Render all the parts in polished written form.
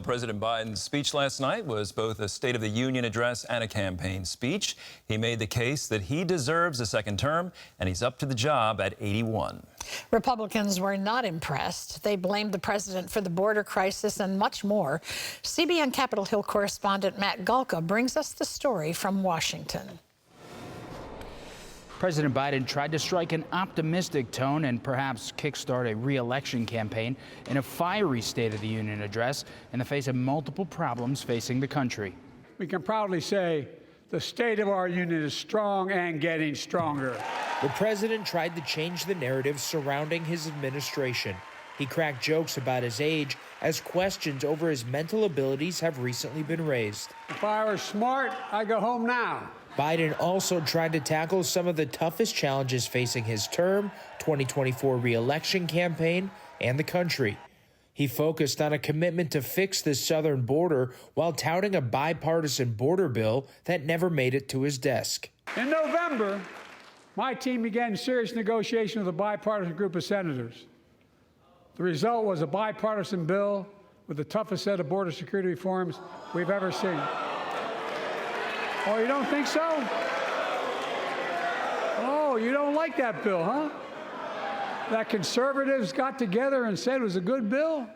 President Biden's speech last night was both a State of the Union address and a campaign speech. He made the case that he deserves a second term, and he's up to the job at 81. Republicans were not impressed. They blamed the president for the border crisis and much more. CBN Capitol Hill correspondent Matt Galka brings us the story from Washington. President Biden tried to strike an optimistic tone and perhaps kickstart a re-election campaign in a fiery State of the Union address in the face of multiple problems facing the country. We can proudly say the state of our union is strong and getting stronger. The president tried to change the narrative surrounding his administration. He cracked jokes about his age as questions over his mental abilities have recently been raised. If I were smart, I'd go home now. Biden also tried to tackle some of the toughest challenges facing his term, 2024 re-election campaign, and the country. He focused on a commitment to fix the southern border while touting a bipartisan border bill that never made it to his desk. In November, my team began serious negotiation with a bipartisan group of senators. The result was a bipartisan bill with the toughest set of border security reforms we've ever seen. Oh, you don't think so? Oh, you don't like that bill, huh? That conservatives got together and said it was a good bill?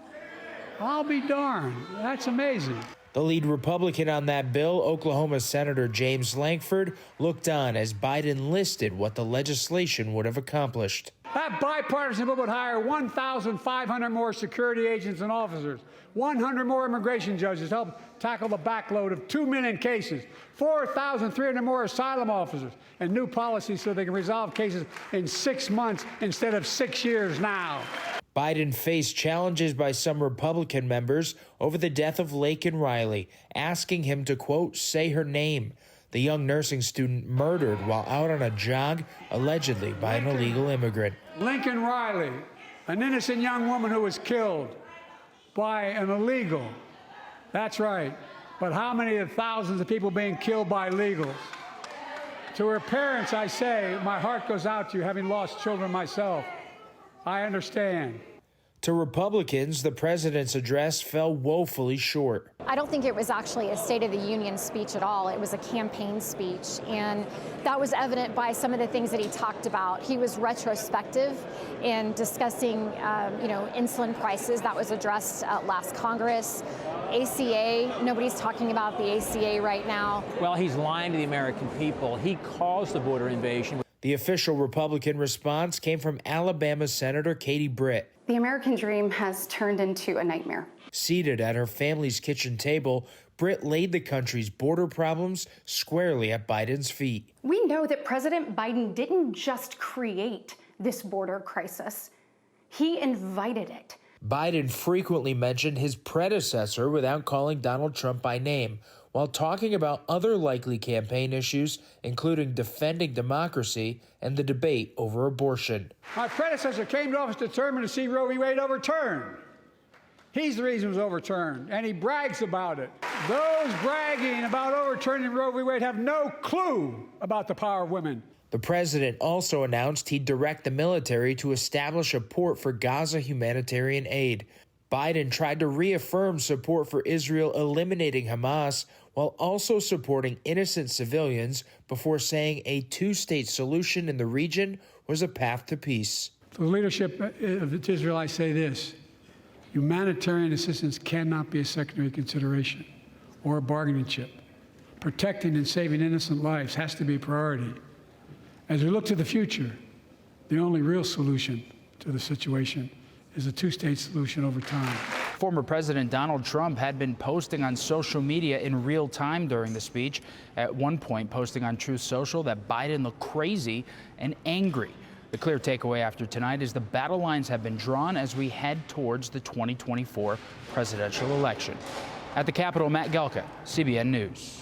I'll be darned. That's amazing. The lead Republican on that bill, Oklahoma Senator James Lankford, looked on as Biden listed what the legislation would have accomplished. That bipartisan bill would hire 1,500 more security agents and officers, 100 more immigration judges to help tackle the backload of 2 million cases, 4,300 more asylum officers, and new policies so they can resolve cases in 6 months instead of 6 years now. Biden faced challenges by some Republican members over the death of Laken Riley, asking him to, quote, say her name, the young nursing student murdered while out on a jog, allegedly by an illegal immigrant. Lincoln Riley, an innocent young woman who was killed by an illegal. That's right. But how many of the thousands of people being killed by illegals? To her parents, I say, my heart goes out to you, having lost children myself. I understand. To Republicans, the president's address fell woefully short. I don't think it was actually a State of the Union speech at all. It was a campaign speech, and that was evident by some of the things that he talked about. He was retrospective in discussing, insulin prices. That was addressed last Congress. ACA, nobody's talking about the ACA right now. Well, he's lying to the American people. He caused the border invasion. The official Republican response came from Alabama Senator Katie Britt. The American dream has turned into a nightmare. Seated at her family's kitchen table, Britt laid the country's border problems squarely at Biden's feet. We know that President Biden didn't just create this border crisis. He invited it. Biden frequently mentioned his predecessor without calling Donald Trump by name, while talking about other likely campaign issues, including defending democracy and the debate over abortion. My predecessor came to office determined to see Roe v. Wade overturned. He's the reason it was overturned, and he brags about it. Those bragging about overturning Roe v. Wade have no clue about the power of women. The president also announced he'd direct the military to establish a port for Gaza humanitarian aid. Biden tried to reaffirm support for Israel eliminating Hamas while also supporting innocent civilians before saying a two-state solution in the region was a path to peace. To the leadership of Israel, I say this: humanitarian assistance cannot be a secondary consideration or a bargaining chip. Protecting and saving innocent lives has to be a priority. As we look to the future, the only real solution to the situation is a two-state solution over time. Former President Donald Trump had been posting on social media in real time during the speech, at one point posting on Truth Social that Biden looked crazy and angry. The clear takeaway after tonight is the battle lines have been drawn as we head towards the 2024 presidential election. At the Capitol, Matt Galka, CBN News.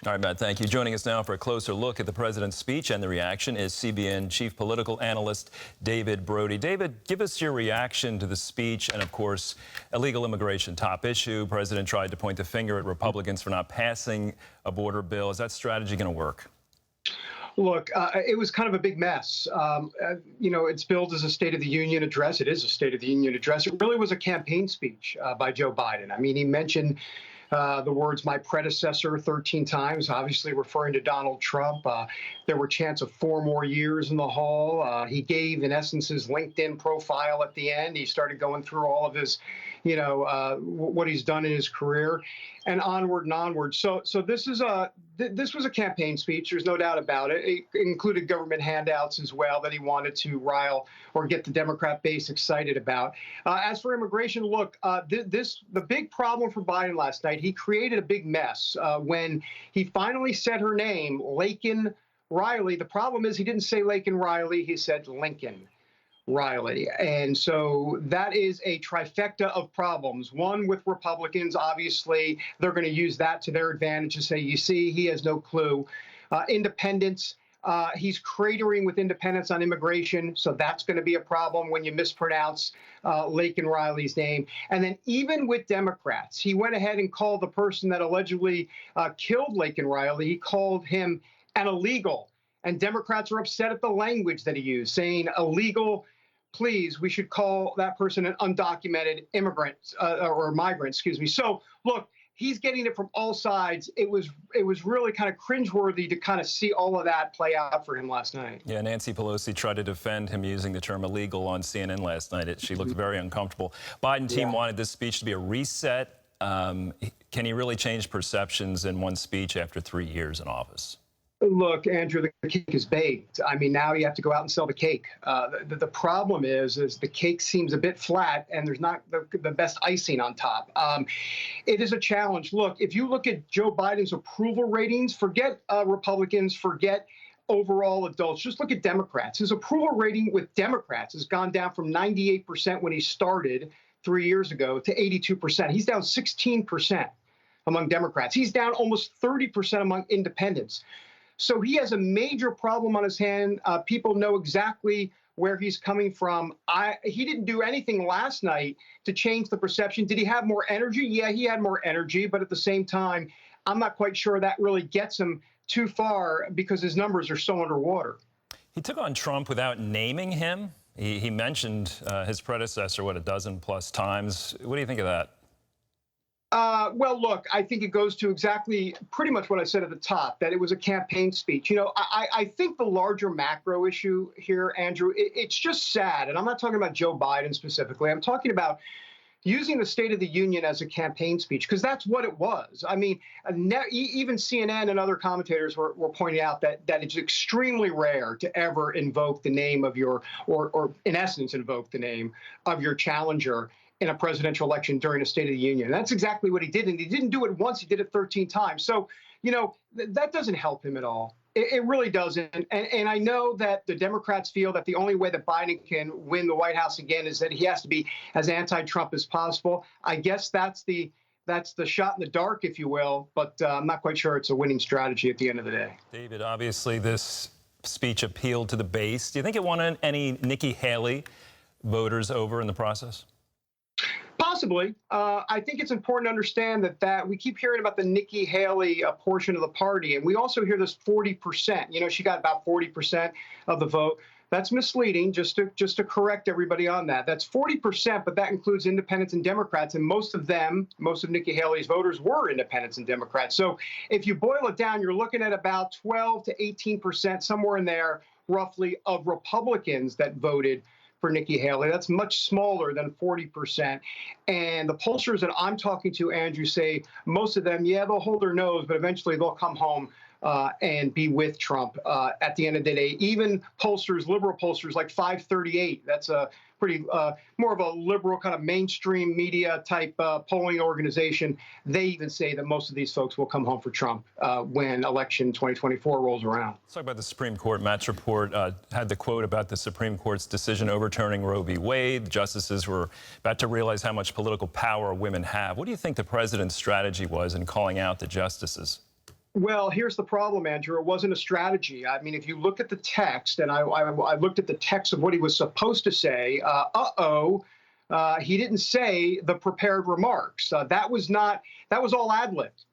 All right, Matt, thank you. Joining us now for a closer look at the president's speech and the reaction is CBN chief political analyst David Brody. David, give us your reaction to the speech and, of course, illegal immigration, top issue. President tried to point the finger at Republicans for not passing a border bill. Is that strategy going to work? Look, it was kind of a big mess. It's billed as a State of the Union address. It is a State of the Union address. It really was a campaign speech by Joe Biden. I mean, he mentioned the words "my predecessor" 13 times, obviously referring to Donald Trump. There were chants of 4 more years in the hall. He gave, in essence, his LinkedIn profile at the end. He started going through all of his, what he's done in his career, and onward and onward. So this was a campaign speech. There's no doubt about it. It included government handouts as well that he wanted to rile or get the Democrat base excited about. As for immigration, look, the big problem for Biden last night, he created a big mess when he finally said her name, Laken Riley. The problem is he didn't say Laken Riley. He said Lincoln Riley. And so that is a trifecta of problems. One, with Republicans, obviously, they're going to use that to their advantage to say, you see, he has no clue. Independents, he's cratering with independents on immigration. So that's going to be a problem when you mispronounce Laken Riley's name. And then even with Democrats, he went ahead and called the person that allegedly killed Laken Riley, he called him an illegal. And Democrats are upset at the language that he used, saying illegal. Please, we should call that person an undocumented immigrant or migrant, excuse me. So, look, he's getting it from all sides. It was really kind of cringeworthy to kind of see all of that play out for him last night. Yeah, Nancy Pelosi tried to defend him using the term illegal on CNN last night. She looked very uncomfortable. Biden team wanted this speech to be a reset. Can he really change perceptions in one speech after 3 years in office? Look, Andrew, the cake is baked. I mean, now you have to go out and sell the cake. The problem is the cake seems a bit flat and there's not the best icing on top. It is a challenge. Look, if you look at Joe Biden's approval ratings, forget Republicans, forget overall adults, just look at Democrats. His approval rating with Democrats has gone down from 98% when he started 3 years ago to 82%. He's down 16% among Democrats. He's down almost 30% among independents. So he has a major problem on his hand. People know exactly where he's coming from. He didn't do anything last night to change the perception. Did he have more energy? Yeah, he had more energy. But at the same time, I'm not quite sure that really gets him too far because his numbers are so underwater. He took on Trump without naming him. He mentioned his predecessor, a dozen plus times. What do you think of that? Well, look, I think it goes to exactly pretty much what I said at the top, that it was a campaign speech. I think the larger macro issue here, Andrew, it's just sad. And I'm not talking about Joe Biden specifically. I'm talking about using the State of the Union as a campaign speech, because that's what it was. I mean, even CNN and other commentators were pointing out that it's extremely rare to ever invoke the name of your, or in essence, invoke the name of your challenger in a presidential election during a State of the Union. And that's exactly what he did. And he didn't do it once, he did it 13 times. So, that doesn't help him at all. It really doesn't. And I know that the Democrats feel that the only way that Biden can win the White House again is that he has to be as anti-Trump as possible. I guess that's the shot in the dark, if you will. But I'm not quite sure it's a winning strategy at the end of the day. David, obviously this speech appealed to the base. Do you think it won any Nikki Haley voters over in the process? Possibly. I think it's important to understand that we keep hearing about the Nikki Haley portion of the party, and we also hear this 40%. She got about 40% of the vote. That's misleading, just to correct everybody on that. That's 40%, but that includes independents and Democrats, and most of Nikki Haley's voters were independents and Democrats. So if you boil it down, you're looking at about 12 to 18%, somewhere in there, roughly, of Republicans that voted for Nikki Haley. That's much smaller than 40%. And the pollsters that I'm talking to, Andrew, say most of them, they'll hold their nose, but eventually they'll come home and be with Trump at the end of the day. Even pollsters, liberal pollsters like 538, that's a pretty more of a liberal kind of mainstream media type polling organization. They even say that most of these folks will come home for Trump when election 2024 rolls around. Let's talk about the Supreme Court. Matt's report had the quote about the Supreme Court's decision overturning Roe v. Wade. The justices were about to realize how much political power women have. What do you think the president's strategy was in calling out the justices? Well, here's the problem, Andrew. It wasn't a strategy. I mean, if you look at the text, and I looked at the text of what he was supposed to say, he didn't say the prepared remarks. That was all ad-libbed.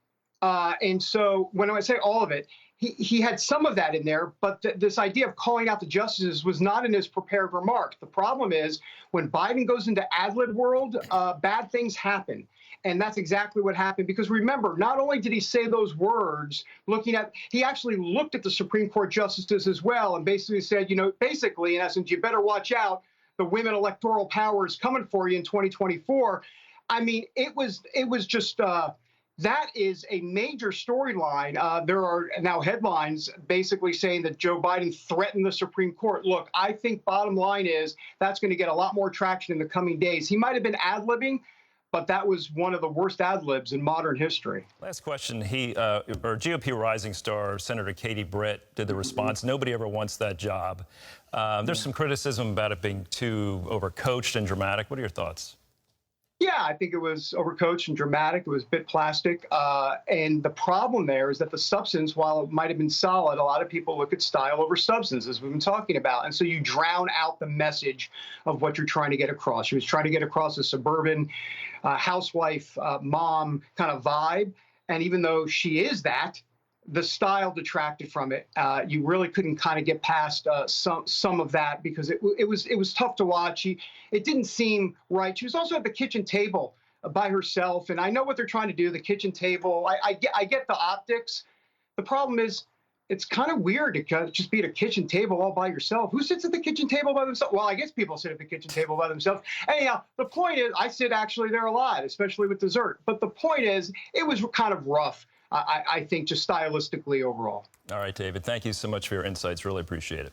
And so when I say all of it, he had some of that in there, but this idea of calling out the justices was not in his prepared remark. The problem is when Biden goes into ad-lib world, bad things happen. And that's exactly what happened. Because remember, not only did he say those words, he actually looked at the Supreme Court justices as well and basically said, basically, in essence, you better watch out. The women electoral power is coming for you in 2024. I mean, it was just, that is a major storyline. There are now headlines basically saying that Joe Biden threatened the Supreme Court. Look, I think bottom line is that's going to get a lot more traction in the coming days. He might have been ad-libbing, but that was one of the worst ad-libs in modern history. Last question. GOP rising star Senator Katie Britt did the response. Nobody ever wants that job. There's some criticism about it being too overcoached and dramatic. What are your thoughts? Yeah, I think it was overcoached and dramatic. It was a bit plastic. And the problem there is that the substance, while it might have been solid, a lot of people look at style over substance, as we've been talking about. And so you drown out the message of what you're trying to get across. She was trying to get across a suburban housewife, mom kind of vibe. And even though she is that, the style detracted from it. You really couldn't kind of get past some of that because it was tough to watch. It didn't seem right. She was also at the kitchen table by herself, and I know what they're trying to do. The kitchen table. I get the optics. The problem is, it's kind of weird to just be at a kitchen table all by yourself. Who sits at the kitchen table by themselves? Well, I guess people sit at the kitchen table by themselves. Anyhow, the point is, I sit actually there a lot, especially with dessert. But the point is, it was kind of rough. I think just stylistically overall. All right, David, thank you so much for your insights. Really appreciate it.